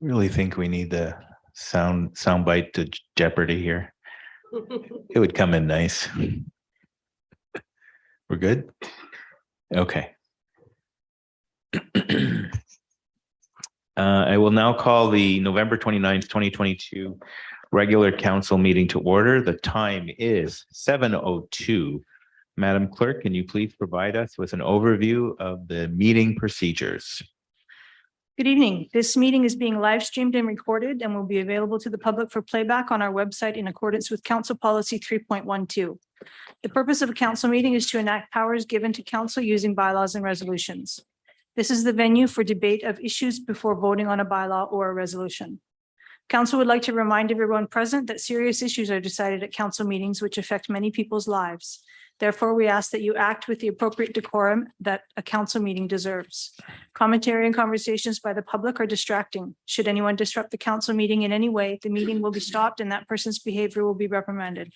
Really think we need the sound bite to Jeopardy here. It would come in nice. We're good? Okay. I will now call the November 29th, 2022 regular council meeting to order. The time is 7:02. Madam Clerk, can you please provide us with an overview of the meeting procedures? Good evening. This meeting is being live streamed and recorded and will be available to the public for playback on our website in accordance with Council Policy 3.12. The purpose of a council meeting is to enact powers given to council using bylaws and resolutions. This is the venue for debate of issues before voting on a bylaw or a resolution. Council would like to remind everyone present that serious issues are decided at council meetings which affect many people's lives. Therefore, we ask that you act with the appropriate decorum that a council meeting deserves. Commentary and conversations by the public are distracting. Should anyone disrupt the council meeting in any way, the meeting will be stopped and that person's behavior will be reprimanded.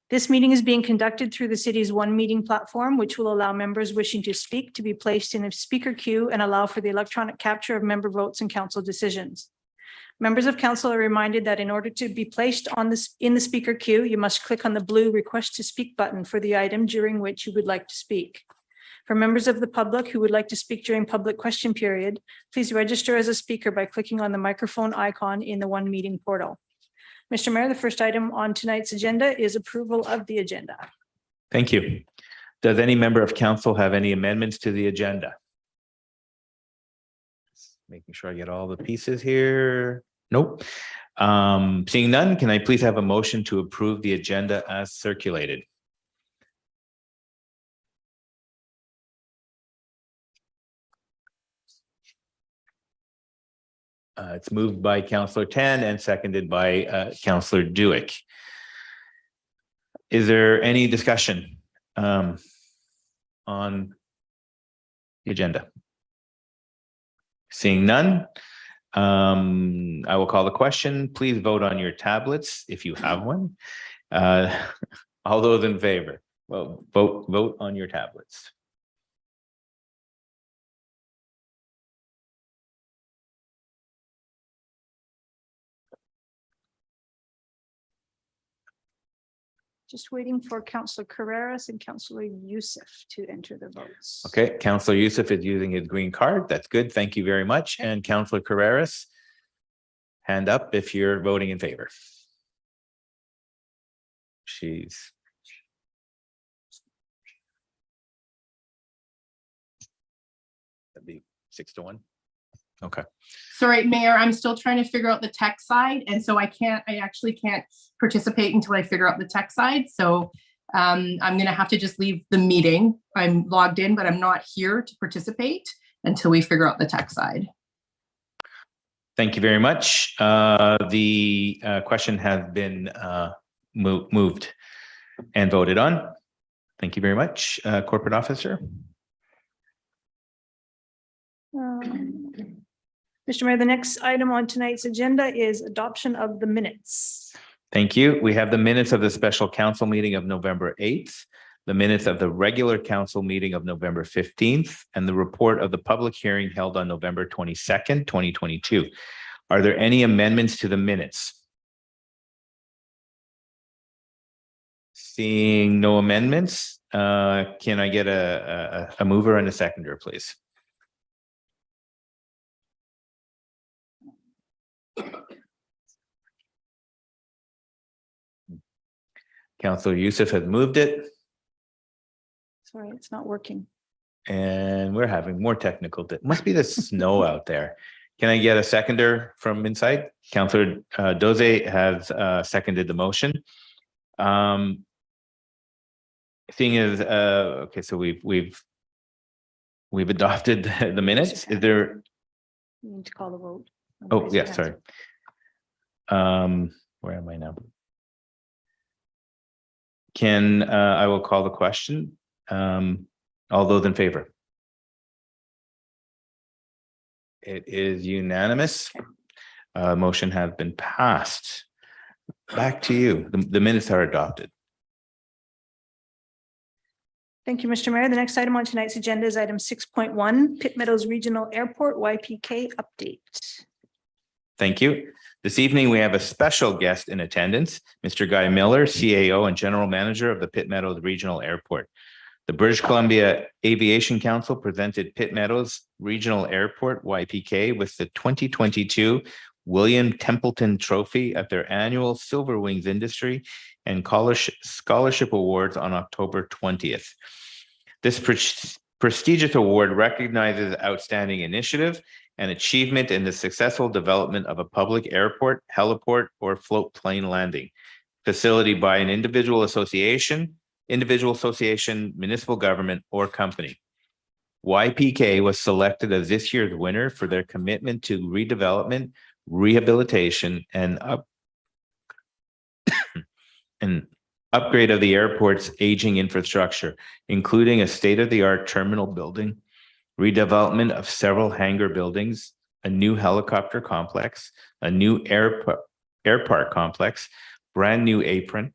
This meeting is being conducted through the city's One Meeting platform, which will allow members wishing to speak to be placed in a speaker queue and allow for the electronic capture of member votes and council decisions. Members of council are reminded that in order to be placed in the speaker queue, you must click on the blue Request to Speak button for the item during which you would like to speak. For members of the public who would like to speak during public question period, please register as a speaker by clicking on the microphone icon in the One Meeting portal. Mr. Mayor, the first item on tonight's agenda is approval of the agenda. Thank you. Does any member of council have any amendments to the agenda? Making sure I get all the pieces here. Nope. Seeing none, can I please have a motion to approve the agenda as circulated? It's moved by Councillor Tan and seconded by Councillor Duick. Is there any discussion on the agenda? Seeing none, I will call the question. Please vote on your tablets if you have one. All those in favor, well, vote on your tablets. Just waiting for Councillor Carreras and Councillor Youssef to enter the votes. Okay, Councillor Youssef is using his green card. That's good. Thank you very much. And Councillor Carreras, hand up if you're voting in favor. She's. That'd be 6-1. Okay. Sorry, Mayor, I'm still trying to figure out the tech side. And so I actually can't participate until I figure out the tech side. So I'm going to have to just leave the meeting. I'm logged in, but I'm not here to participate until we figure out the tech side. Thank you very much. The question has been moved and voted on. Thank you very much, Corporate Officer. Mr. Mayor, the next item on tonight's agenda is adoption of the minutes. Thank you. We have the minutes of the special council meeting of November 8th, the minutes of the regular council meeting of November 15th, and the report of the public hearing held on November 22nd, 2022. Are there any amendments to the minutes? Seeing no amendments, can I get a mover and a seconder, please? Councillor Youssef has moved it. Sorry, it's not working. And we're having more technical. Must be the snow out there. Can I get a seconder from inside? Councillor Doze has seconded the motion. Thing is, okay, so we've adopted the minutes. Is there? You need to call the vote. Oh, yeah, sorry. Where am I now? I will call the question. All those in favor? It is unanimous. Motion has been passed. Back to you. The minutes are adopted. Thank you, Mr. Mayor. The next item on tonight's agenda is item 6.1, Pitt Meadows Regional Airport YPK update. Thank you. This evening, we have a special guest in attendance, Mr. Guy Miller, CAO and General Manager of the Pitt Meadows Regional Airport. The British Columbia Aviation Council presented Pitt Meadows Regional Airport, YPK, with the 2022 William Templeton Trophy at their annual Silver Wings Industry and Scholarship Awards on October 20th. This prestigious award recognizes outstanding initiative and achievement in the successful development of a public airport, heliport, or float plane landing facility by an individual association, municipal government, or company. YPK was selected as this year's winner for their commitment to redevelopment, rehabilitation, and upgrade of the airport's aging infrastructure, including a state-of-the-art terminal building, redevelopment of several hangar buildings, a new helicopter complex, a new air park complex, brand new apron,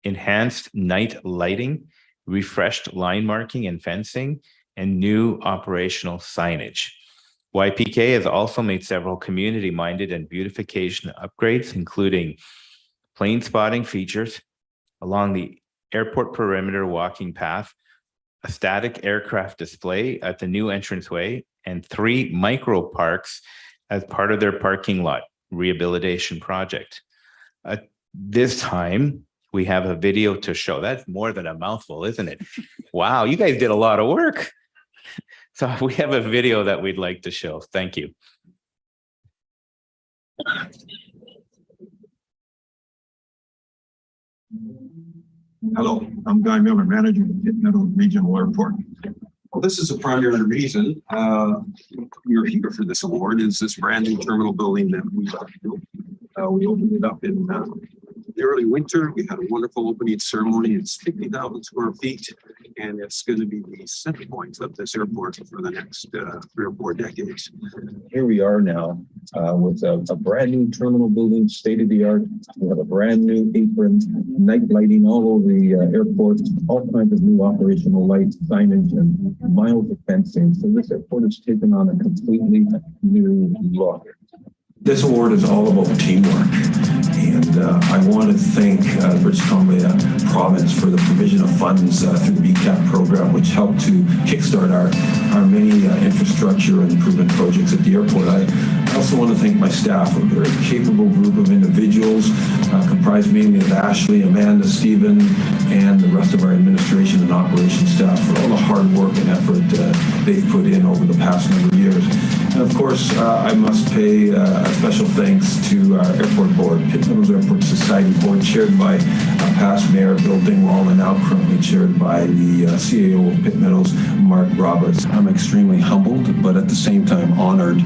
enhanced night lighting, refreshed line marking and fencing, and new operational signage. YPK has also made several community-minded and beautification upgrades, including plane spotting features along the airport perimeter walking path, a static aircraft display at the new entranceway, and 3 micro parks as part of their parking lot rehabilitation project. At this time, we have a video to show. That's more than a mouthful, isn't it? Wow, you guys did a lot of work. So we have a video that we'd like to show. Thank you. Hello, I'm Guy Miller, manager of Pitt Meadows Regional Airport. Well, this is a primary reason we're here for this award is this brand new terminal building that we built. We opened it up in the early winter. We had a wonderful opening ceremony. It's 50,000 square feet, and it's going to be the center point of this airport for the next 3 or 4 decades. Here we are now with a brand new terminal building, state of the art. We have a brand new apron, night lighting all over the airport, all kinds of new operational lights, signage, and miles of fencing. So this airport has taken on a completely new look. This award is all about teamwork, and I want to thank British Columbia Province for the provision of funds through the BCAP program, which helped to kickstart our many infrastructure and improvement projects at the airport. I also want to thank my staff, a very capable group of individuals comprised mainly of Ashley, Amanda, Stephen, and the rest of our administration and operations staff for all the hard work and effort they've put in over the past number of years. And of course, I must pay a special thanks to our airport board, Pitt Meadows Airport Society board, chaired by past Mayor Bill Dingwall and now currently chaired by the CAO of Pitt Meadows, Mark Roberts. I'm extremely humbled, but at the same time honored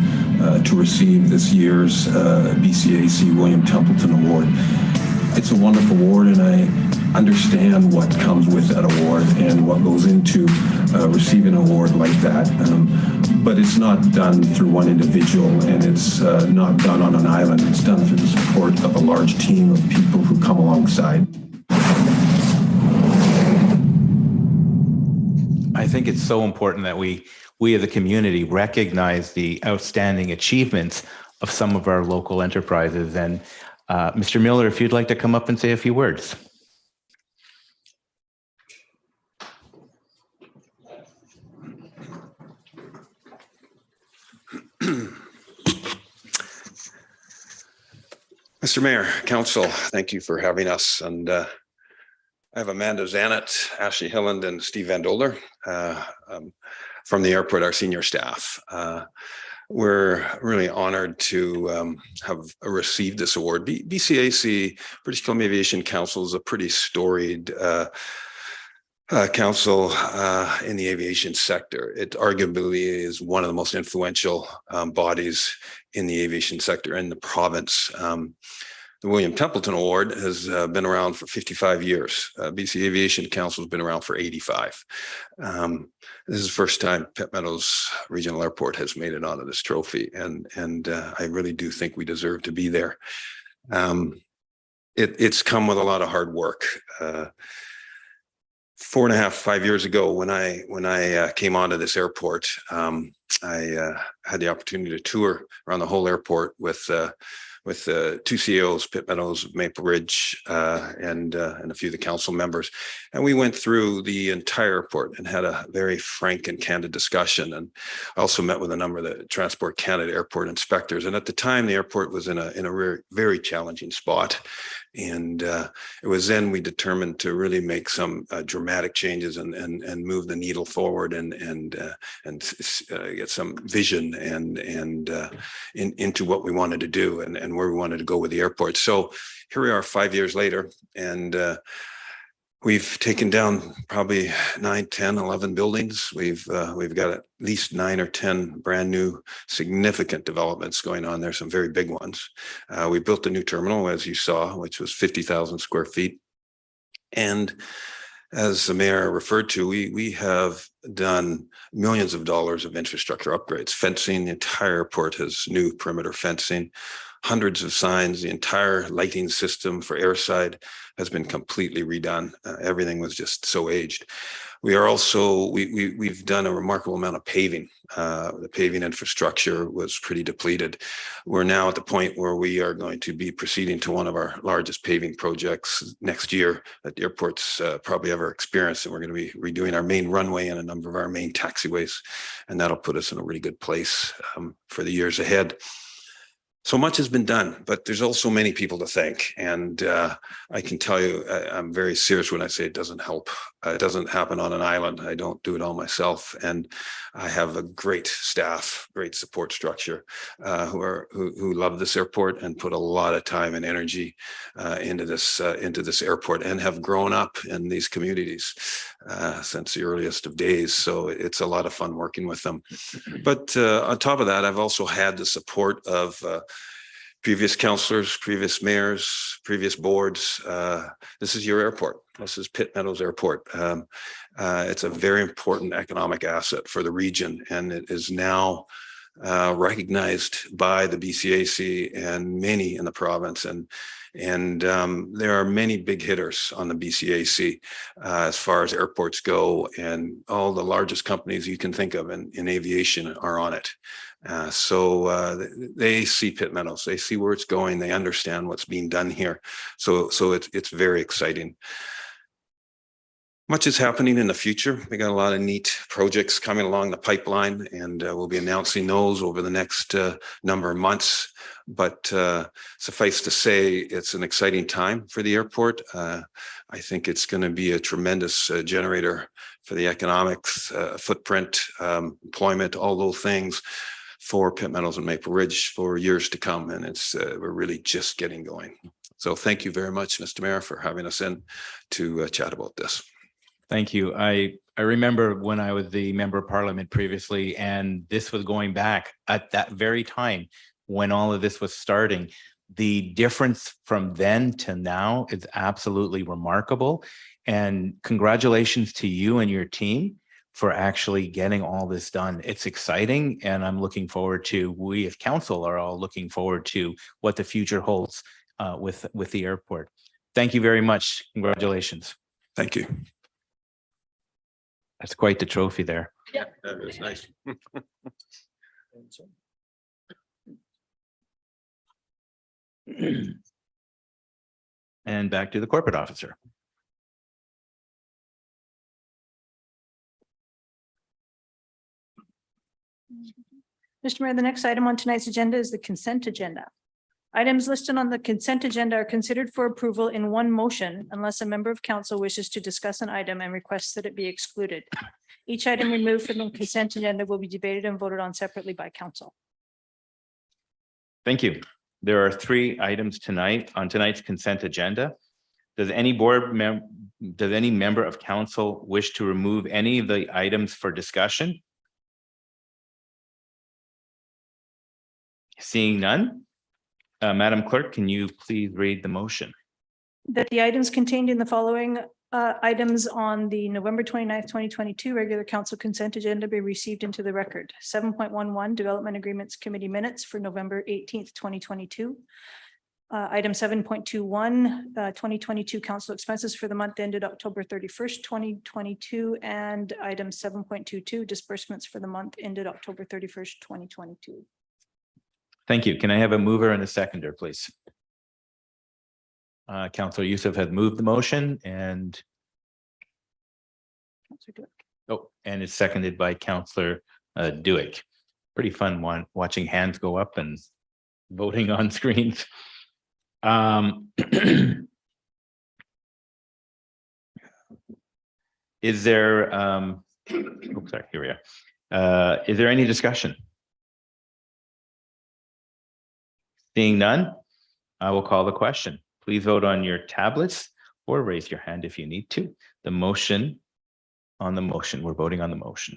to receive this year's BCAC William Templeton Award. It's a wonderful award, and I understand what comes with that award and what goes into receiving an award like that. But it's not done through one individual, and it's not done on an island. It's done through the support of a large team of people who come alongside. I think it's so important that we as a community recognize the outstanding achievements of some of our local enterprises. And Mr. Miller, if you'd like to come up and say a few words. Mr. Mayor, Council, thank you for having us. And I have Amanda Zanet, Ashley Hilland, and Steve Van Doler from the airport, our senior staff. We're really honored to have received this award. BCAC, British Columbia Aviation Council, is a pretty storied council in the aviation sector. It arguably is one of the most influential bodies in the aviation sector in the province. The William Templeton Award has been around for 55 years. BC Aviation Council has been around for 85. This is the first time Pitt Meadows Regional Airport has made it onto this trophy, and I really do think we deserve to be there. It's come with a lot of hard work. 5 years ago, when I came onto this airport, I had the opportunity to tour around the whole airport with two CEOs, Pitt Meadows, Maple Ridge, and a few of the council members. And we went through the entire airport and had a very frank and candid discussion. And I also met with a number of the Transport Canada airport inspectors. And at the time, the airport was in a very, very challenging spot. And it was then we determined to really make some dramatic changes and move the needle forward and get some vision and into what we wanted to do and where we wanted to go with the airport. So here we are 5 years later, and we've taken down probably 9, 10, 11 buildings. We've got at least 9 or 10 brand new significant developments going on there, some very big ones. We built a new terminal, as you saw, which was 50,000 square feet. And as the mayor referred to, we have done millions of dollars of infrastructure upgrades, fencing. The entire airport has new perimeter fencing, hundreds of signs. The entire lighting system for airside has been completely redone. Everything was just so aged. We are also, we've done a remarkable amount of paving. The paving infrastructure was pretty depleted. We're now at the point where we are going to be proceeding to one of our largest paving projects next year that the airport's probably ever experienced. And we're going to be redoing our main runway and a number of our main taxiways. And that'll put us in a really good place for the years ahead. So much has been done, but there's also many people to thank. And I can tell you, I'm very serious when I say it doesn't help. It doesn't happen on an island. I don't do it all myself. And I have a great staff, great support structure who love this airport and put a lot of time and energy into this airport and have grown up in these communities since the earliest of days. So it's a lot of fun working with them. But on top of that, I've also had the support of previous councillors, previous mayors, previous boards. This is your airport. This is Pitt Meadows Airport. It's a very important economic asset for the region, and it is now recognized by the BCAC and many in the province. And there are many big hitters on the BCAC as far as airports go, and all the largest companies you can think of in aviation are on it. So they see Pitt Meadows, they see where it's going, they understand what's being done here. So it's very exciting. Much is happening in the future. We got a lot of neat projects coming along the pipeline, and we'll be announcing those over the next number of months. But suffice to say, it's an exciting time for the airport. I think it's going to be a tremendous generator for the economics, footprint, employment, all those things for Pitt Meadows and Maple Ridge for years to come. And it's we're really just getting going. So thank you very much, Mr. Mayor, for having us in to chat about this. Thank you. I remember when I was the member of parliament previously, and this was going back at that very time when all of this was starting. The difference from then to now is absolutely remarkable. And congratulations to you and your team for actually getting all this done. It's exciting, and I'm looking forward to, we as council are all looking forward to what the future holds with the airport. Thank you very much. Congratulations. Thank you. That's quite the trophy there. Yeah. That was nice. And back to the corporate officer. Mr. Mayor, the next item on tonight's agenda is the consent agenda. Items listed on the consent agenda are considered for approval in one motion unless a member of council wishes to discuss an item and requests that it be excluded. Each item removed from the consent agenda will be debated and voted on separately by council. Thank you. There are 3 items tonight on tonight's consent agenda. Does any member of council wish to remove any of the items for discussion? Seeing none, Madam Clerk, can you please read the motion? That the items contained in the following items on the November 29th, 2022 regular council consent agenda be received into the record. 7.11 Development Agreements Committee Minutes for November 18th, 2022. Item 7.21, 2022 council expenses for the month ended October 31st, 2022, and item 7.22, disbursements for the month ended October 31st, 2022. Thank you. Can I have a mover and a seconder, please? Councillor Youssef has moved the motion and it's seconded by Councillor Duick. Pretty fun watching hands go up and voting on screens. Is there sorry, here we are. Is there any discussion? Seeing none, I will call the question. Please vote on your tablets or raise your hand if you need to. The motion on the motion. We're voting on the motion.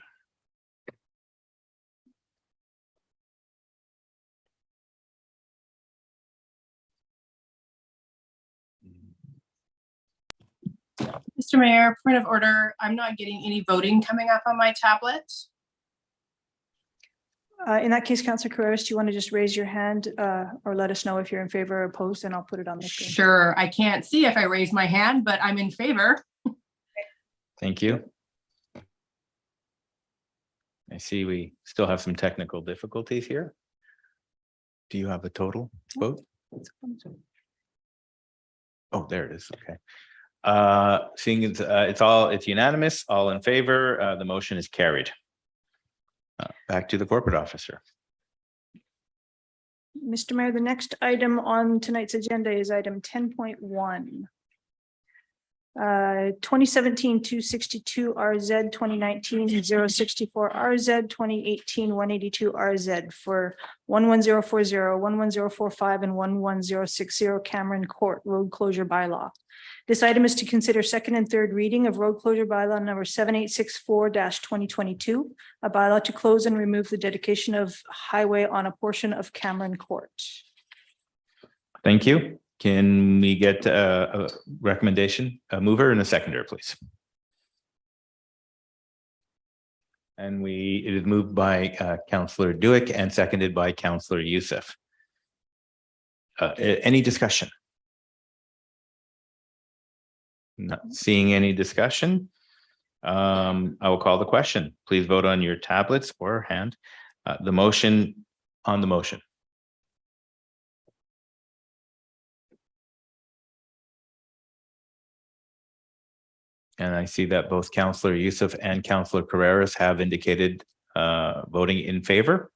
Mr. Mayor, point of order, I'm not getting any voting coming up on my tablet. In that case, Councillor Carreras, do you want to just raise your hand or let us know if you're in favor or opposed, and I'll put it on the screen. Sure, I can't see if I raise my hand, but I'm in favor. Thank you. I see we still have some technical difficulties here. Do you have a total vote? Oh, there it is. Okay. Seeing it's unanimous, all in favor, the motion is carried. Back to the corporate officer. Mr. Mayor, the next item on tonight's agenda is item 10.1. 2017-262 RZ, 2019-064 RZ, 2018-182 RZ for 11040, 11045, and 11060 Cameron Court Road Closure Bylaw. This item is to consider second and third reading of road closure bylaw number 7864-2022, a bylaw to close and remove the dedication of highway on a portion of Cameron Court. Thank you. Can we get a recommendation, a mover and a seconder, please? And it is moved by Councillor Duick and seconded by Councillor Youssef. Any discussion? Not seeing any discussion. I will call the question. Please vote on your tablets or hand. The motion on the motion. And I see that both Councillor Youssef and Councillor Carreras have indicated voting in favor.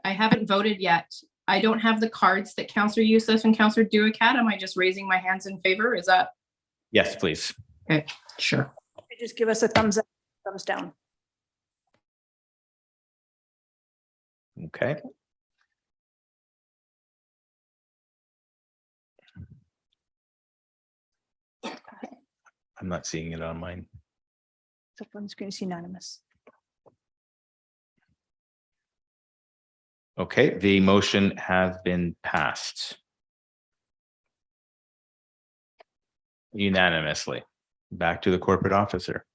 I haven't voted yet. I don't have the cards that Councillor Youssef and Councillor Duick had. Am I just raising my hands in favor? Is that? Yes, please. Okay, sure. Just give us a thumbs up, thumbs down. Okay. I'm not seeing it on mine. So on screen is unanimous. Okay, the motion has been passed unanimously. Back to the corporate officer.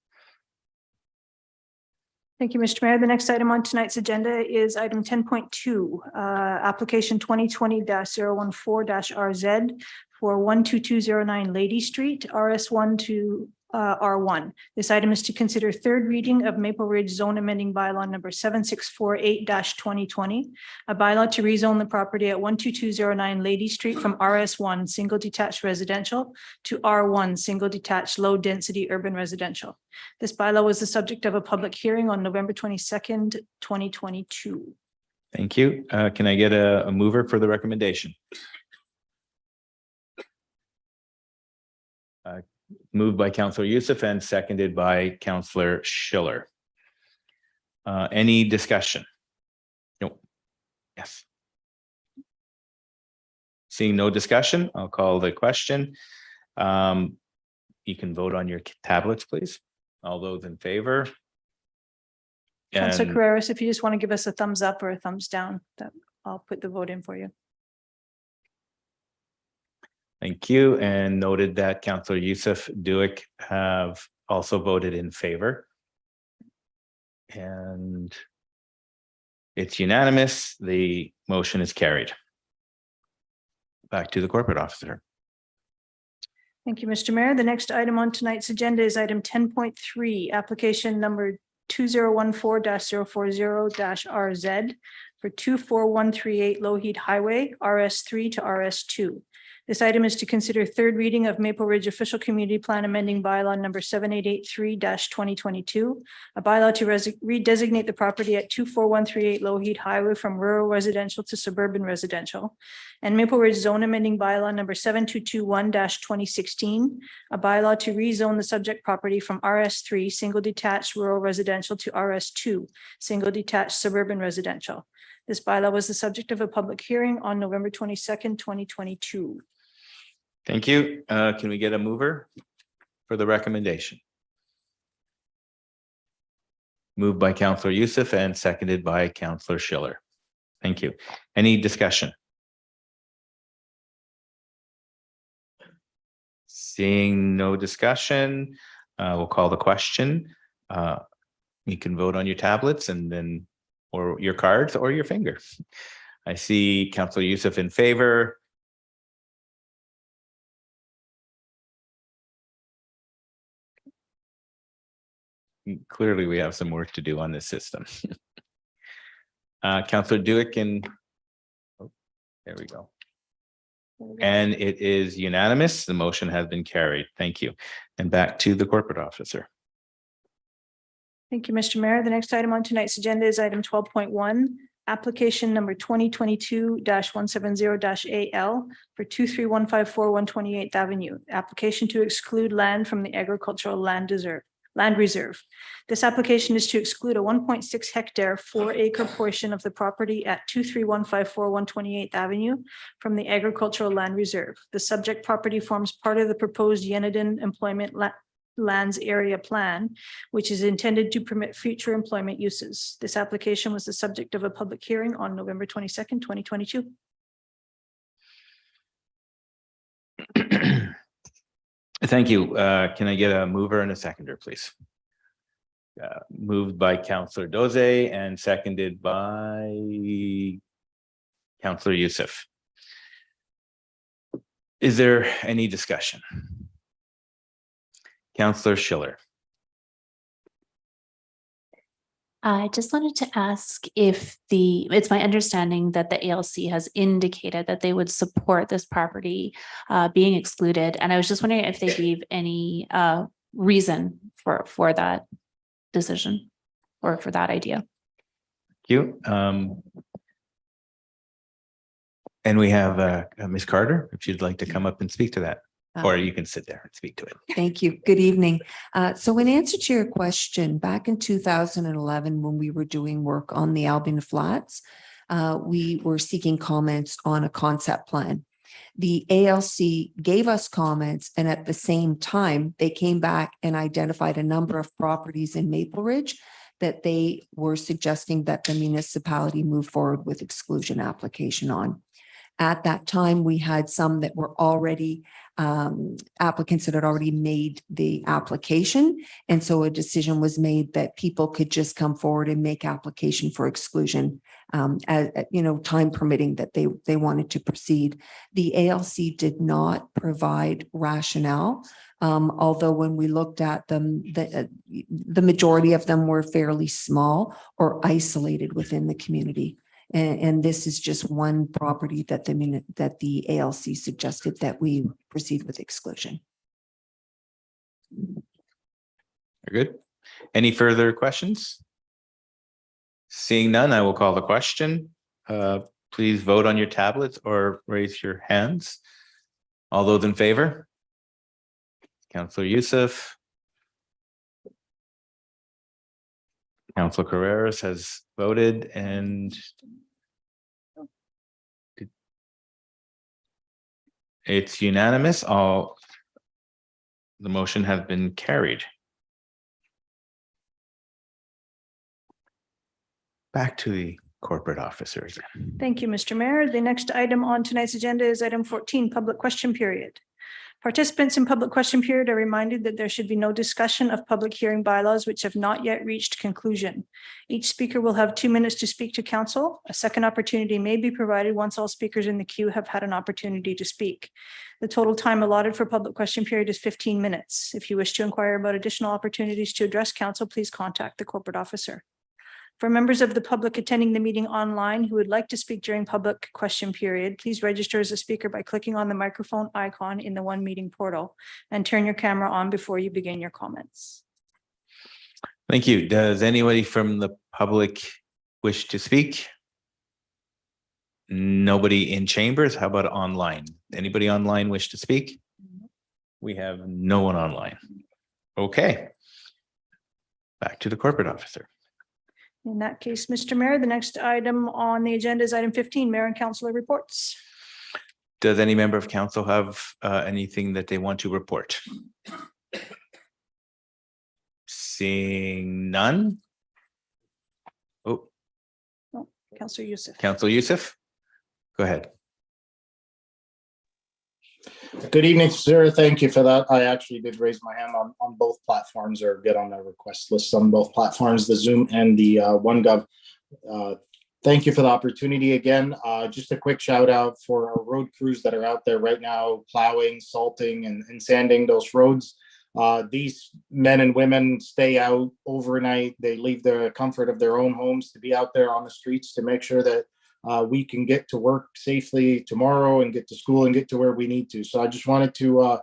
Thank you, Mr. Mayor. The next item on tonight's agenda is item 10.2, application 2020-014-RZ for 12209 Lady Street, RS1 to R1. This item is to consider third reading of Maple Ridge Zone Amending Bylaw number 7648-2020, a bylaw to rezone the property at 12209 Lady Street from RS1 single detached residential to R1 single detached low density urban residential. This bylaw was the subject of a public hearing on November 22nd, 2022. Thank you. Can I get a mover for the recommendation? Moved by Councillor Youssef and seconded by Councillor Schiller. Any discussion? No. Yes. Seeing no discussion, I'll call the question. You can vote on your tablets, please. All those in favor? Councillor And Carreras, if you just want to give us a thumbs up or a thumbs down, that I'll put the vote in for you. thank you. And noted that Councillor Youssef Duick have also voted in favor. And it's unanimous. The motion is carried. back to the corporate officer. Thank you, Mr. Mayor. The next item on tonight's agenda is item 10.3, application number 2014-040-RZ for 24138 Lougheed Highway, RS3 to RS2. This item is to consider third reading of Maple Ridge Official Community Plan amending bylaw number 7883-2022, a bylaw to redesignate the property at 24138 Lougheed Highway from rural residential to suburban residential, and Maple Ridge zone amending bylaw number 7221-2016, a bylaw to rezone the subject property from RS3 single detached rural residential to RS2 single detached suburban residential. This bylaw was the subject of a public hearing on November 22nd, 2022. Thank you. Can we get a mover for the recommendation? Moved by Councillor Youssef and seconded by Councillor Schiller. Thank you. Any discussion? Seeing no discussion, we'll call the question. You can vote on your tablets and then, or your cards or your finger. I see Councillor Youssef in favor. Clearly, we have some work to do on this system. Councillor Dewick and there we go. And it is unanimous. The motion has been carried. Thank you. And back to the corporate officer. Thank you, Mr. Mayor. The next item on tonight's agenda is item 12.1, application number 2022-170-AL for 23154 128th Avenue, application to exclude land from the agricultural land reserve. This application is to exclude a 1.6 hectare 4-acre portion of the property at 23154 128th Avenue from the agricultural land reserve. The subject property forms part of the proposed Yenadin employment lands area plan, which is intended to permit future employment uses. This application was the subject of a public hearing on November 22nd, 2022. Thank you. Can I get a mover and a seconder, please? Moved by Councillor Doze and seconded by Councillor Youssef. Is there any discussion? Councillor Schiller. I just wanted to ask if it's my understanding that the ALC has indicated that they would support this property being excluded. And I was just wondering if they gave any reason for that decision or for that idea. Thank you. And we have Ms. Carter, if you'd like to come up and speak to that. Or you can sit there and speak to it. Thank you. Good evening. So in answer to your question, back in 2011, when we were doing work on the Albion Flats, we were seeking comments on a concept plan. The ALC gave us comments, and at the same time, they came back and identified a number of properties in Maple Ridge that they were suggesting that the municipality move forward with exclusion application on. At that time, we had some that were already applicants that had already made the application. And so a decision was made that people could just come forward and make application for exclusion, as time permitting that they wanted to proceed. The ALC did not provide rationale. Although when we looked at them, the majority of them were fairly small or isolated within the community. And this is just one property that the ALC suggested that we proceed with exclusion. Very good. Any further questions? Seeing none, I will call the question. Please vote on your tablets or raise your hands. All those in favor? Councillor Youssef. Councillor Carreras has voted and it's unanimous. The motion has been carried. Back to the corporate officer again. Thank you, Mr. Mayor. The next item on tonight's agenda is item 14, public question period. Participants in public question period are reminded that there should be no discussion of public hearing bylaws which have not yet reached conclusion. Each speaker will have 2 minutes to speak to council. A second opportunity may be provided once all speakers in the queue have had an opportunity to speak. The total time allotted for public question period is 15 minutes. If you wish to inquire about additional opportunities to address council, please contact the corporate officer. For members of the public attending the meeting online who would like to speak during public question period, please register as a speaker by clicking on the microphone icon in the One Meeting portal and turn your camera on before you begin your comments. Thank you. Does anybody from the public wish to speak? Nobody in chambers? How about online? Anybody online wish to speak? We have no one online. Okay. Back to the corporate officer. In that case, Mr. Mayor, the next item on the agenda is item 15, Mayor and Councilor reports. Does any member of council have anything that they want to report? Seeing none? Oh, Councilor Youssef. Councilor Youssef, go ahead. Good evening, sir. Thank you for that. I actually did raise my hand on both platforms, or get on the request list on both platforms, the Zoom and the OneGov. Thank you for the opportunity again. Just a quick shout out for our road crews that are out there right now, plowing, salting, and sanding those roads. These men and women stay out overnight. They leave the comfort of their own homes to be out there on the streets to make sure that we can get to work safely tomorrow and get to school and get to where we need to. So I just wanted to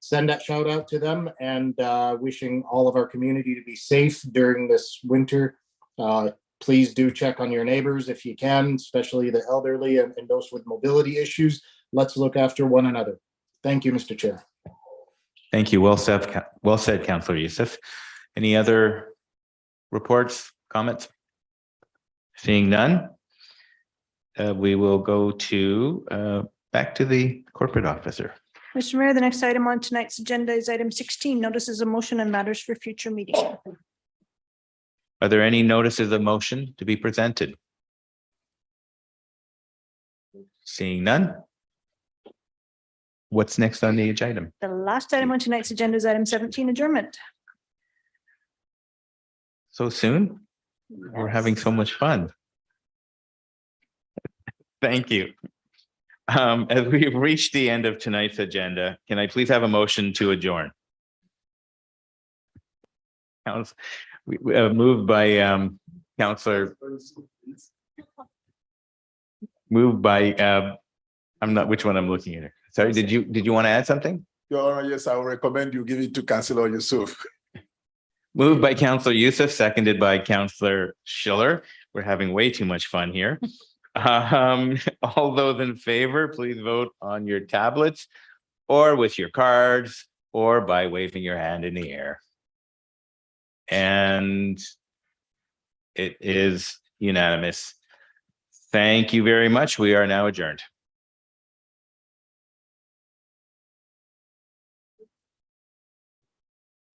send that shout out to them, and wishing all of our community to be safe during this winter. Please do check on your neighbors if you can, especially the elderly and those with mobility issues. Let's look after one another. Thank you, Mr. Chair. Thank you. Well said, Councilor Youssef. Any other reports, comments? Seeing none, we will go to back to the corporate officer. Mr. Mayor, the next item on tonight's agenda is item 16, notices of motion and matters for future meeting. Are there any notices of motion to be presented? Seeing none. What's next on the agenda? The last item on tonight's agenda is item 17, adjournment. So soon? We're having so much fun. Thank you. As we've reached the end of tonight's agenda, can I please have a motion to adjourn? Moved by Councilor. Moved by I'm not, which one I'm looking at. Sorry, did you want to add something? Your Honor, yes, I will recommend you give it to Councilor Youssef. Moved by Councilor Youssef, seconded by Councilor Schiller. We're having way too much fun here. All those in favor, please vote on your tablets or with your cards or by waving your hand in the air. And it is unanimous. Thank you very much. We are now adjourned.